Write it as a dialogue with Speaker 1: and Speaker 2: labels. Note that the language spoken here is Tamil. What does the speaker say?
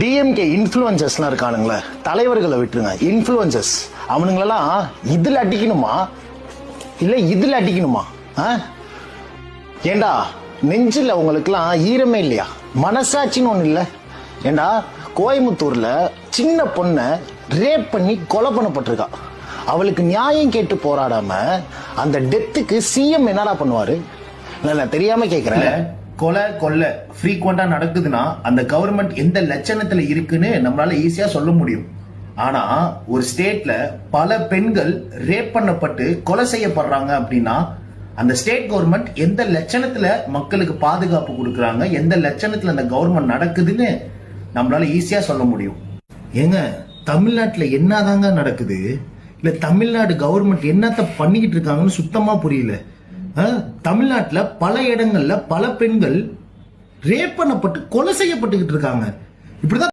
Speaker 1: டிஎம்கே இன்ஃப்ளூயன்சர்ஸ்லாம் இருக்கானுங்களே, தலைவர்களை விட்டுருங்க, இன்ஃப்ளூயன்சர்ஸ் அவனுங்களெல்லாம் இதுல அடிக்கணுமா இல்ல இதுல அடிக்கணுமா? ஏண்டா நெஞ்சில் உங்களுக்குலாம் ஈரமே இல்லையா? மனசாட்சின்னு ஒண்ணு இல்ல? ஏண்டா கோயம்புத்தூர்ல சின்ன பொண்ணை ரேப் பண்ணி கொலை பண்ணப்பட்டிருக்கா. அவளுக்கு நியாயம் கேட்டு போராடாம அந்த டெத்துக்கு சிஎம் என்னடா பண்ணுவாரு? நான் தெரியாம கேக்குறேன்.
Speaker 2: கொலை கொள்ளை ஃப்ரீக்வெண்டா நடக்குதுன்னா அந்த கவர்மெண்ட் எந்த லட்சணத்துல இருக்குன்னு நம்மளால ஈஸியா சொல்ல முடியும். ஆனா ஒரு ஸ்டேட்ல பல பெண்கள் ரேப் பண்ணப்பட்டு கொலை செய்யப்படுறாங்க அப்படின்னா அந்த ஸ்டேட் கவர்மெண்ட் எந்த லட்சணத்துல மக்களுக்கு பாதுகாப்பு கொடுக்கறாங்க, எந்த லட்சணத்துல அந்த கவர்மெண்ட் நடக்குதுன்னு நம்மளால ஈஸியா சொல்ல முடியும். ஏங்க தமிழ்நாட்டுல என்னதாங்க நடக்குது? இல்ல தமிழ்நாடு கவர்மெண்ட் என்னத்த பண்ணிக்கிட்டு இருக்காங்கன்னு சுத்தமா புரியல. தமிழ்நாட்டுல பல இடங்கள்ல பல பெண்கள் ரேப் பண்ணப்பட்டு கொலை செய்யப்பட்டுக்கிட்டு இருக்காங்க. இப்படிதான்